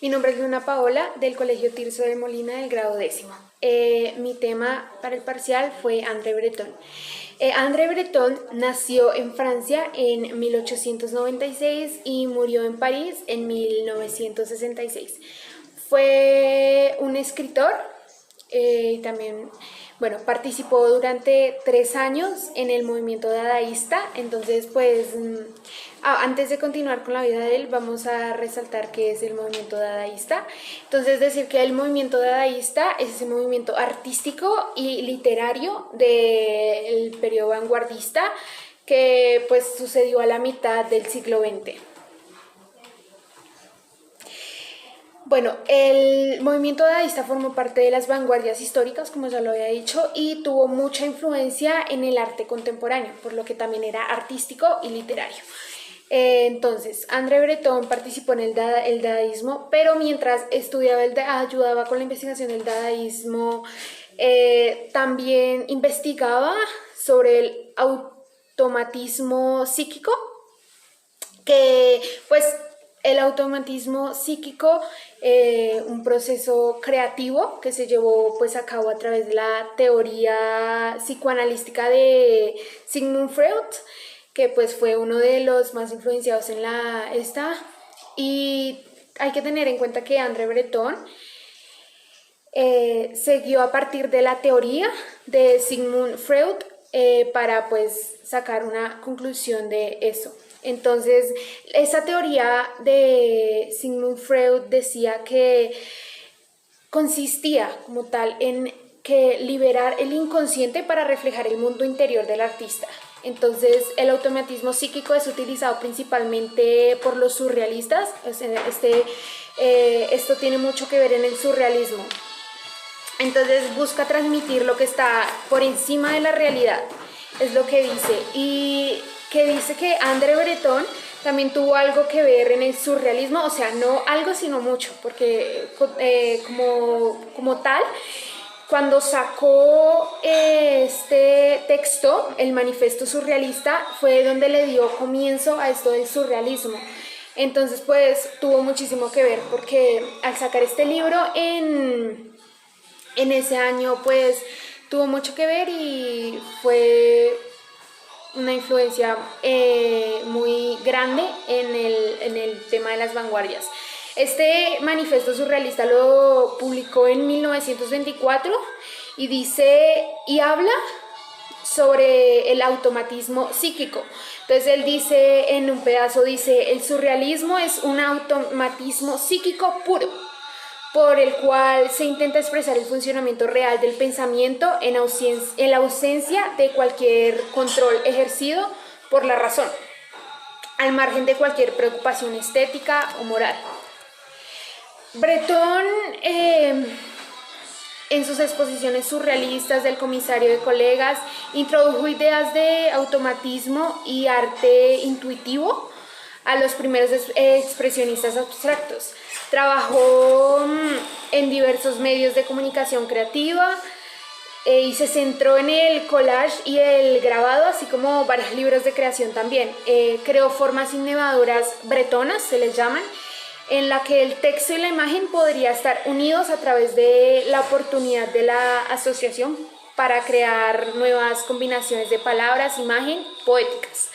Mi nombre es Luna Paola, del Colegio Tirso de Molina del grado 10º. Mi tema para el parcial fue André Breton. André Breton nació en Francia en 1896 y murió en París en 1966. Fue un escritor y también, bueno, participó durante 3 años en el movimiento dadaísta. Entonces, pues, antes de continuar con la vida de él, vamos a resaltar qué es el movimiento dadaísta. Entonces, decir que el movimiento dadaísta es ese movimiento artístico y literario del periodo vanguardista que, pues, sucedió a la mitad del siglo XX. Bueno, el movimiento dadaísta formó parte de las vanguardias históricas, como ya lo había dicho, y tuvo mucha influencia en el arte contemporáneo, por lo que también era artístico y literario. Entonces, André Breton participó en el dadaísmo, pero mientras estudiaba ayudaba con la investigación del dadaísmo, también investigaba sobre el automatismo psíquico, que pues el automatismo psíquico, un proceso creativo que se llevó pues a cabo a través de la teoría psicoanalítica de Sigmund Freud, que pues fue uno de los más influenciados en esta. Y hay que tener en cuenta que André Breton siguió a partir de la teoría de Sigmund Freud para pues sacar una conclusión de eso. Entonces, esa teoría de Sigmund Freud decía que consistía como tal en que liberar el inconsciente para reflejar el mundo interior del artista. Entonces, el automatismo psíquico es utilizado principalmente por los surrealistas. Esto tiene mucho que ver en el surrealismo. Entonces, busca transmitir lo que está por encima de la realidad, es lo que dice. Y que dice que André Breton también tuvo algo que ver en el surrealismo, o sea, no algo sino mucho, porque como tal, cuando sacó este texto, el Manifiesto Surrealista, fue donde le dio comienzo a esto del surrealismo. Entonces, pues, tuvo muchísimo que ver, porque al sacar este libro en ese año, pues, tuvo mucho que ver y fue una influencia muy grande en el tema de las vanguardias. Este manifiesto surrealista lo publicó en 1924 y dice y habla sobre el automatismo psíquico. Entonces él dice en un pedazo, dice: el surrealismo es un automatismo psíquico puro, por el cual se intenta expresar el funcionamiento real del pensamiento en la ausencia de cualquier control ejercido por la razón, al margen de cualquier preocupación estética o moral. Breton, en sus exposiciones surrealistas del Comisario de Colegas, introdujo ideas de automatismo y arte intuitivo a los primeros expresionistas abstractos. Trabajó en diversos medios de comunicación creativa y se centró en el collage y el grabado, así como varios libros de creación también. Creó formas innovadoras bretonas, se les llaman, en la que el texto y la imagen podrían estar unidos a través de la oportunidad de la asociación para crear nuevas combinaciones de palabras, imagen, poéticas.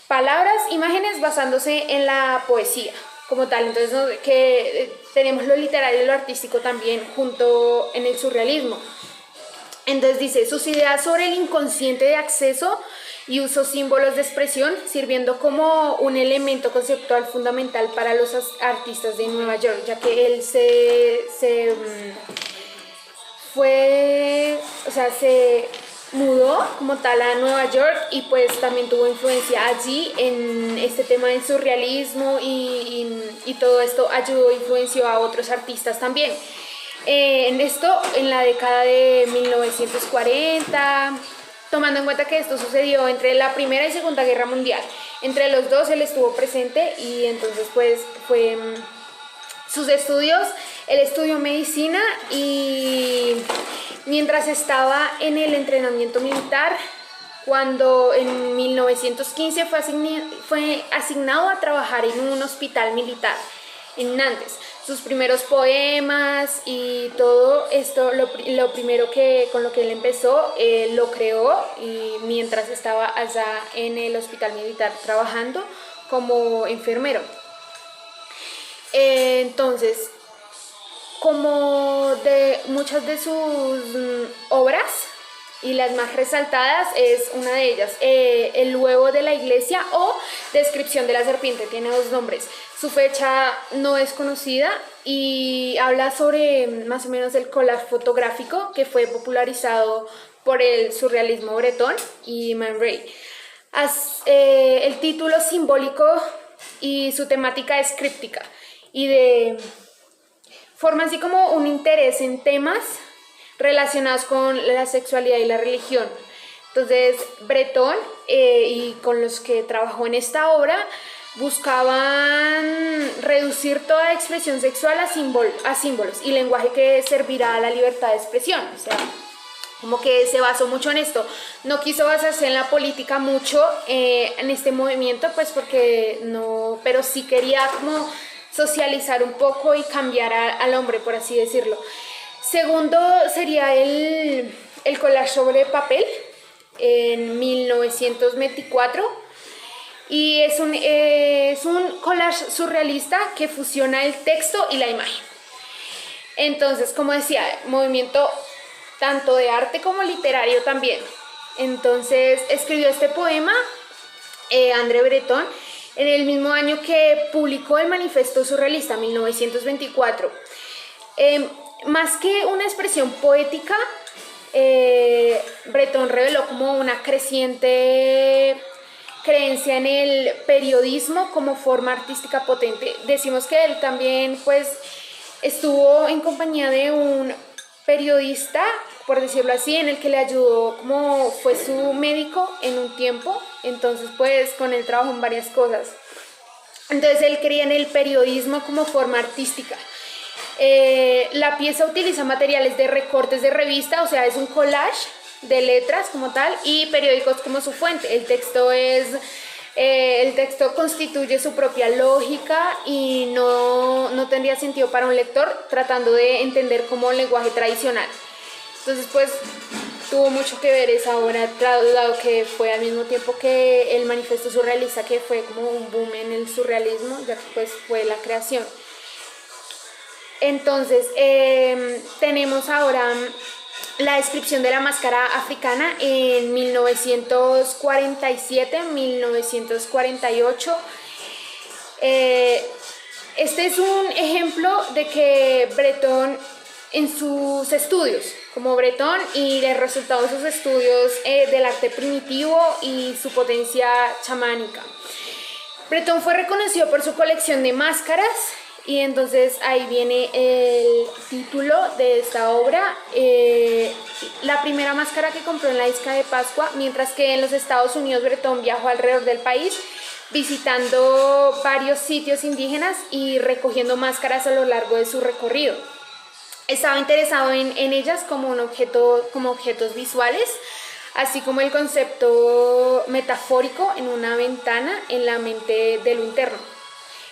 Palabras, imágenes basándose en la poesía como tal. Entonces, ¿no?, que tenemos lo literario y lo artístico también junto en el surrealismo. Entonces dice: sus ideas sobre el inconsciente de acceso y usó símbolos de expresión, sirviendo como un elemento conceptual fundamental para los artistas de Nueva York, ya que él se mudó como tal a Nueva York y pues también tuvo influencia allí en este tema del surrealismo y todo esto ayudó e influenció a otros artistas también. En la década de 1940, tomando en cuenta que esto sucedió entre la Primera y Segunda Guerra Mundial. Entre los dos él estuvo presente y entonces pues fue sus estudios, él estudió medicina y mientras estaba en el entrenamiento militar, cuando en 1915 fue asignado a trabajar en un hospital militar en Nantes. sus primeros poemas y todo esto, lo primero que con lo que él empezó, lo creó y mientras estaba allá en el hospital militar trabajando como enfermero. Entonces, como de muchas de sus obras, y las más resaltadas es una de ellas, El huevo de la iglesia o Descripción de la serpiente, tiene dos nombres. Su fecha no es conocida y habla sobre más o menos el collage fotográfico que fue popularizado por el surrealismo bretón y Man Ray. El título simbólico y su temática es críptica y forma así como un interés en temas relacionados con la sexualidad y la religión. Entonces, Breton y con los que trabajó en esta obra buscaban reducir toda expresión sexual a símbolos y lenguaje que servirá a la libertad de expresión. O sea, como que se basó mucho en esto. No quiso basarse en la política mucho en este movimiento, pues porque no, pero sí quería como socializar un poco y cambiar al hombre, por así decirlo. Segundo sería el collage sobre papel en 1924 y es un collage surrealista que fusiona el texto y la imagen. Entonces, como decía, movimiento tanto de arte como literario también. Entonces escribió este poema André Breton en el mismo año que publicó el Manifiesto Surrealista, 1924. Más que una expresión poética, Breton reveló como una creciente creencia en el periodismo como forma artística potente. Decimos que él también pues estuvo en compañía de un periodista, por decirlo así, en el que le ayudó, como fue su médico en un tiempo. Entonces pues con él trabajó en varias cosas. Entonces él creía en el periodismo como forma artística. La pieza utiliza materiales de recortes de revista, o sea, es un collage de letras como tal y periódicos como su fuente. El texto constituye su propia lógica y no tendría sentido para un lector tratando de entender como lenguaje tradicional. Entonces, pues, tuvo mucho que ver esa obra, dado que fue al mismo tiempo que el Manifiesto Surrealista, que fue como un boom en el surrealismo, ya que pues fue la creación. Entonces, tenemos ahora la descripción de la máscara africana en 1947-1948. Este es un ejemplo de que Breton en sus estudios, como Breton y el resultado de sus estudios del arte primitivo y su potencia chamánica. Breton fue reconocido por su colección de máscaras. Y entonces ahí viene el título de esta obra, la primera máscara que compró en la isla de Pascua, mientras que en los Estados Unidos Breton viajó alrededor del país visitando varios sitios indígenas y recogiendo máscaras a lo largo de su recorrido. Estaba interesado en ellas como objetos visuales, así como el concepto metafórico en una ventana en la mente de lo interno.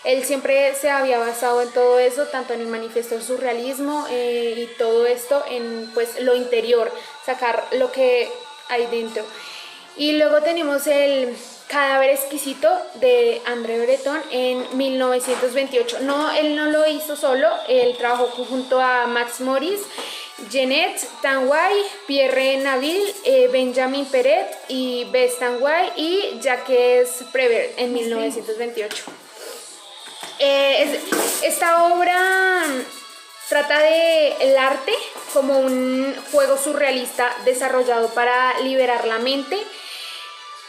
Él siempre se había basado en todo eso, tanto en el Manifiesto del Surrealismo y todo esto en pues lo interior, sacar lo que hay dentro. Y luego tenemos el Cadáver exquisito de André Breton en 1928. No, él no lo hizo solo, él trabajó junto a Max Morris, Jeannette Tanguay, Pierre Naville, Benjamin Perret y Bess Tanguay y Jacques Prévert en 1928. Esta obra trata del arte como un juego surrealista desarrollado para liberar la mente,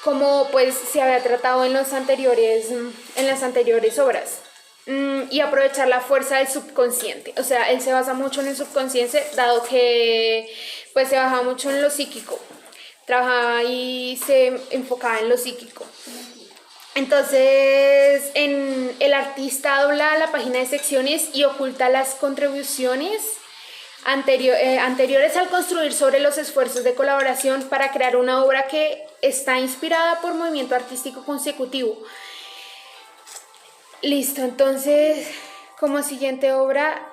como pues se había tratado en las anteriores obras, y aprovechar la fuerza del subconsciente. O sea, él se basa mucho en el subconsciente, dado que pues se basaba mucho en lo psíquico, trabajaba y se enfocaba en lo psíquico. Entonces, el artista dobla la página de secciones y oculta las contribuciones anteriores al construir sobre los esfuerzos de colaboración para crear una obra que está inspirada por movimiento artístico consecutivo. Listo, entonces Como siguiente obra,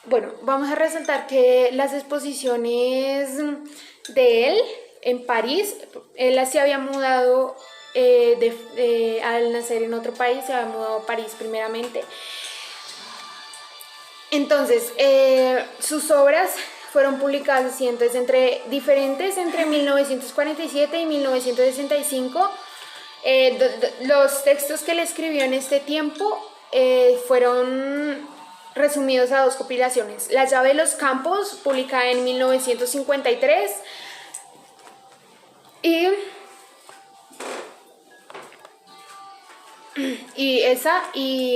bueno, vamos a resaltar que las exposiciones de él en París, él se había mudado al nacer en otro país, se había mudado a París primeramente. Entonces, sus obras fueron publicadas entonces, entre 1947 y 1965. Los textos que él escribió en este tiempo fueron resumidos a dos compilaciones. La llave de los campos, publicada en 1953, y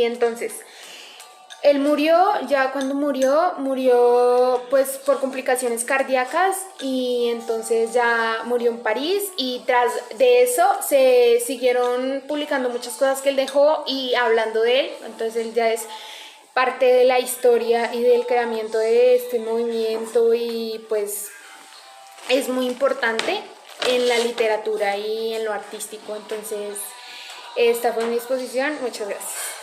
entonces él murió, ya cuando murió pues por complicaciones cardíacas, y entonces ya murió en París, y tras de eso se siguieron publicando muchas cosas que él dejó y hablando de él. Entonces él ya es parte de la historia y del creamiento de este movimiento, y pues es muy importante en la literatura y en lo artístico. Entonces esta fue mi exposición, muchas gracias.